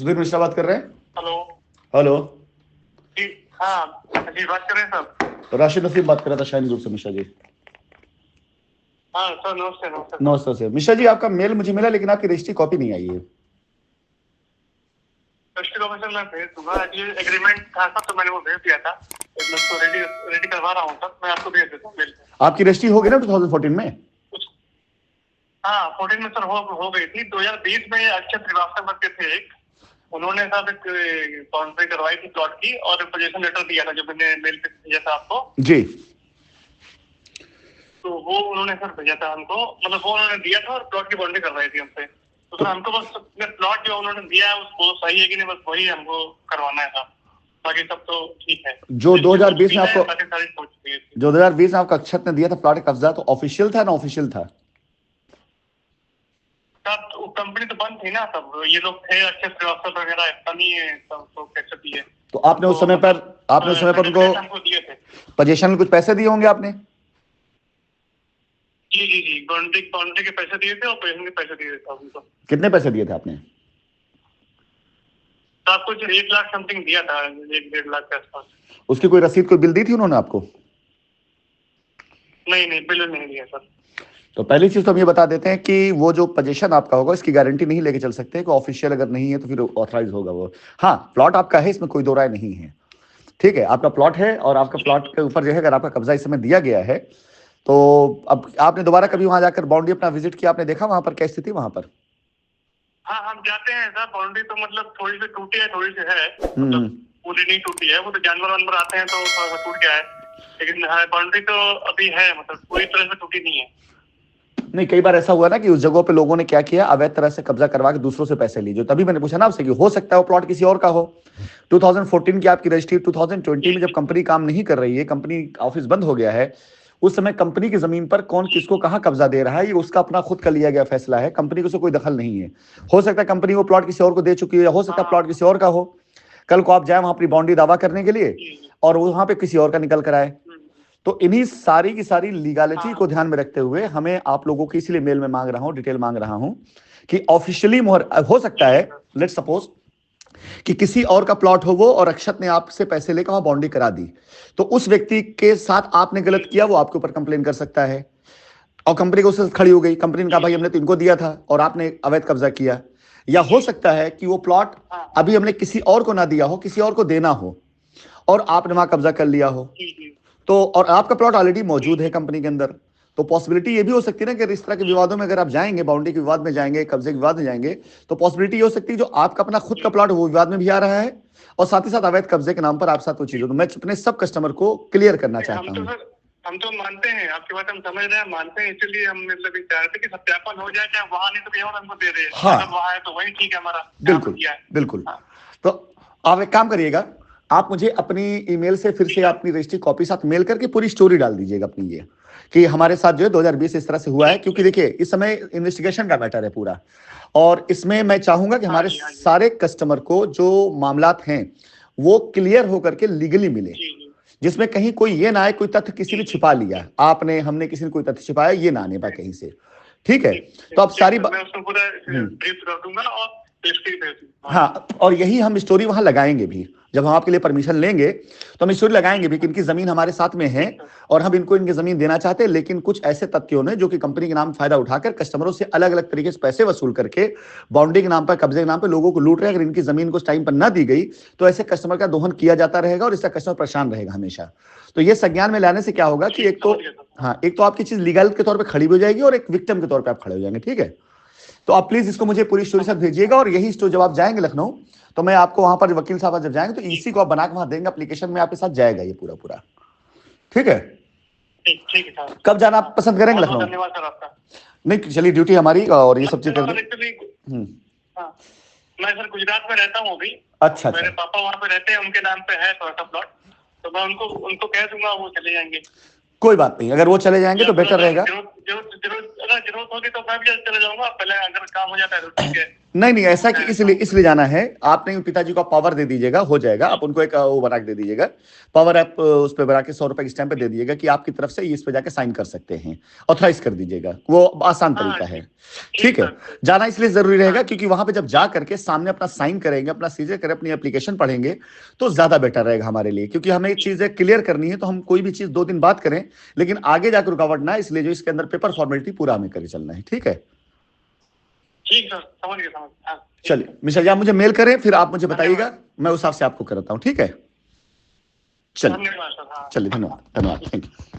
सुधीर मिश्रा बात कर रहे हैं। हेलो। हेलो जी हाँ जी, बात कर रहे हैं सर। राशिद नसीब बात कर रहा था शायद ग्रुप से। मिश्रा जी हाँ सर, नमस्ते नमस्ते। नमस्ते सर। मिश्रा जी आपका मेल मुझे मिला लेकिन आपकी रजिस्ट्री कॉपी नहीं आई है। रजिस्ट्री ऑफिसर मैं भेज दूंगा। ये एग्रीमेंट था सर, तो मैंने वो भेज दिया था। मैं उसको रेडी करवा रहा हूँ सर, मैं आपको भेज देता हूँ मेल पे। आपकी रजिस्ट्री हो गई ना 2014 में? हाँ 14 में सर हो गई थी। 2020 में अक्षय श्रीवास्तव करके थे एक, उन्होंने साहब एक बाउंड्री करवाई थी प्लॉट की और पोजीशन लेटर दिया था जो मैंने मेल पे भेजा था आपको जी। तो वो उन्होंने सर भेजा था हमको, मतलब वो उन्होंने दिया था और प्लॉट की बाउंड्री करवाई थी हमसे। तो सर हमको बस प्लॉट जो उन्होंने दिया है वो सही है कि नहीं, बस वही हमको करवाना है सर। बाकी सब तो ठीक है। जो 2020 में आपको जो 2020 में आपका अक्षत ने दिया था प्लॉट कब्जा, तो ऑफिशियल था ना ऑफिशियल था? सर कंपनी तो बंद थी ना तब, ये लोग थे अक्षय श्रीवास्तव वगैरह, ऐसा नहीं है सब तो कैसे दिए। तो आपने उस समय पर उनको दिए थे। पोजीशन में कुछ पैसे दिए होंगे आपने? जी जी जी, बाउंड्री के पैसे दिए थे और पोजीशन के पैसे दिए थे उनको। कितने पैसे दिए थे आपने? सर कुछ 1 लाख समथिंग दिया था, 1-1.5 लाख के आसपास। उसकी कोई रसीद कोई बिल दी थी उन्होंने आपको? नहीं बिल नहीं दिया सर। तो पहली चीज तो हम ये बता देते हैं कि वो जो पोजीशन आपका होगा इसकी गारंटी नहीं लेके चल सकते कि ऑफिशियल अगर नहीं है तो फिर ऑथराइज होगा वो। हाँ प्लॉट आपका है, इसमें कोई दो राय नहीं है। ठीक है, आपका प्लॉट है और आपका प्लॉट के ऊपर जो है अगर आपका कब्जा इस समय दिया गया है तो अब आपने दोबारा कभी वहां जाकर बाउंड्री अपना विजिट किया, आपने देखा वहां पर क्या स्थिति वहां पर? हाँ हम जाते हैं सर, बाउंड्री तो मतलब थोड़ी सी टूटी है, थोड़ी सी है, मतलब पूरी नहीं टूटी है। वो तो जानवर वानवर आते हैं तो थोड़ा सा टूट गया है, लेकिन बाउंड्री तो अभी है, मतलब पूरी तरह से टूटी नहीं है। नहीं, कई बार ऐसा हुआ ना कि उस जगह पे लोगों ने क्या किया, अवैध तरह से कब्जा करवा के दूसरों से पैसे लिए। जो तभी मैंने पूछा ना आपसे कि हो सकता है वो प्लॉट किसी और का हो। 2014 की आपकी रजिस्ट्री, 2020 में जब कंपनी काम नहीं कर रही है, कंपनी ऑफिस बंद हो गया है, उस समय कंपनी की जमीन पर कौन किसको कहां कब्जा दे रहा है ये उसका अपना खुद का लिया गया फैसला है। कंपनी को उससे कोई दखल नहीं है। हो सकता है कंपनी वो प्लॉट किसी और को दे चुकी है, या हो सकता है प्लॉट किसी और का हो। कल को आप जाए वहां अपनी बाउंड्री दावा करने के लिए और वहां पे किसी और का निकल कर आए। तो इन्हीं सारी की सारी लीगलिटी को ध्यान में रखते हुए हमें आप लोगों की इसलिए मेल में मांग रहा हूं, डिटेल मांग रहा हूं कि ऑफिशियली मोहर हो सकता है, लेट्स सपोज कि किसी और का प्लॉट हो वो और अक्षत ने आपसे पैसे लेकर वहां बाउंड्री करा दी, तो उस व्यक्ति के साथ आपने गलत किया, वो आपके ऊपर कंप्लेन कर सकता है और कंपनी को उससे खड़ी हो गई। कंपनी ने कहा भाई हमने तो इनको दिया था और आपने अवैध कब्जा किया। या हो सकता है कि वो प्लॉट अभी हमने किसी और को ना दिया हो, किसी और को देना हो और आपने वहां कब्जा कर लिया हो, तो और आपका प्लॉट ऑलरेडी मौजूद है कंपनी के अंदर। तो पॉसिबिलिटी ये भी हो सकती है ना कि इस तरह के विवादों में अगर आप जाएंगे, बाउंड्री के विवाद में जाएंगे, कब्जे के विवाद में जाएंगे, तो पॉसिबिलिटी ये हो सकती है जो आपका अपना खुद का प्लॉट वो विवाद में भी आ रहा है और साथ ही साथ अवैध कब्जे के नाम पर आप साथ वो चीज हो। तो मैं अपने सब कस्टमर को क्लियर करना चाहता हूँ। हम तो मानते हैं आपकी बात, हम समझ रहे हैं, मानते हैं, इसलिए हम मतलब चाहते हैं कि सत्यापन हो जाए, चाहे वहां नहीं तो कहीं और हमको दे दे। हाँ अगर वहां है तो वही ठीक है हमारा। बिल्कुल बिल्कुल। तो आप एक काम करिएगा, आप मुझे अपनी ईमेल से फिर से अपनी रजिस्ट्री कॉपी साथ मेल करके पूरी स्टोरी डाल दीजिएगा अपनी, ये कि हमारे साथ जो है 2020 इस तरह से हुआ है। क्योंकि देखिए इस समय इन्वेस्टिगेशन का मैटर है पूरा, और इसमें मैं चाहूंगा कि हमारे सारे कस्टमर को जो मामलात हैं वो क्लियर होकर के लीगली मिले, जिसमें कहीं कोई ये ना आए कोई तथ्य किसी ने छिपा लिया, आपने हमने किसी ने कोई तथ्य छिपाया, ये ना आने पाए कहीं से। ठीक है, तो आप सारी मैं उसको पूरा ब्रीफ कर दूंगा और हाँ, और यही हम स्टोरी वहां लगाएंगे भी। जब हम आपके लिए परमिशन लेंगे तो हम स्टोरी लगाएंगे भी कि इनकी जमीन हमारे साथ में है और हम इनको इनकी जमीन देना चाहते हैं, लेकिन कुछ ऐसे तथ्यों ने जो कि कंपनी के नाम फायदा उठाकर कस्टमरों से अलग अलग तरीके से पैसे वसूल करके बाउंड्री के नाम पर, कब्जे के नाम पर लोगों को लूट रहे हैं। अगर इनकी जमीन को उस टाइम पर ना दी गई तो ऐसे कस्टमर का दोहन किया जाता रहेगा और इसका कस्टमर परेशान रहेगा हमेशा। तो ये संज्ञान में लाने से क्या होगा कि एक तो आपकी चीज लीगल के तौर पर खड़ी हो जाएगी और एक विक्टिम के तौर पर आप खड़े हो जाएंगे। ठीक है, तो आप प्लीज इसको मुझे पूरी स्टोरी साथ भेजिएगा, और यही स्टोरी जब आप जाएंगे लखनऊ तो मैं आपको वहां पर वकील साहब जब जाएंगे तो इसी को आप बना के वहां देंगे, एप्लीकेशन में आपके साथ जाएगा ये पूरा पूरा। ठीक है, ठीक है सर। कब जाना आप पसंद करेंगे लखनऊ? धन्यवाद सर आपका। नहीं चलिए, ड्यूटी हमारी और ये सब चीज कर मैं सर गुजरात में रहता हूँ अभी। अच्छा, मेरे पापा वहाँ पे रहते हैं, उनके नाम पे है थोड़ा सा प्लॉट, तो मैं उनको कह दूंगा, वो चले जाएंगे। कोई बात नहीं, अगर वो चले जाएंगे तो बेटर रहेगा। जरूरत अगर जरूरत होगी तो मैं भी चले जाऊंगा, पहले अगर काम हो जाता है तो ठीक है। नहीं नहीं, ऐसा कि इसलिए जाना है आपने, पिताजी को पावर दे दीजिएगा, हो जाएगा। आप उनको एक वो बना के दे दीजिएगा, पावर ऐप उस पर बना के 100 रुपए की स्टैंप पे दे दीजिएगा कि आपकी तरफ से इस पे जाके साइन कर सकते हैं, ऑथराइज कर दीजिएगा, वो आसान तरीका है। ठीक है, जाना इसलिए जरूरी रहेगा क्योंकि वहां पे जब जा करके सामने अपना साइन करेंगे, अपना सीजर करें, अपनी एप्लीकेशन पढ़ेंगे तो ज्यादा बेटर रहेगा हमारे लिए, क्योंकि हमें चीजें क्लियर करनी है। तो हम कोई भी चीज 2 दिन बाद करें, लेकिन आगे जाकर रुकावट ना, इसलिए जो इसके अंदर पेपर फॉर्मेलिटी पूरा हमें करके चलना है। ठीक है, ठीक सर, समझ गया। चलिए मिश्रा जी, आप मुझे मेल करें, फिर आप मुझे बताइएगा, मैं उस हिसाब से आपको करता हूँ। ठीक है, चलिए, धन्यवाद सर। चलिए, धन्यवाद, धन्यवाद, थैंक यू।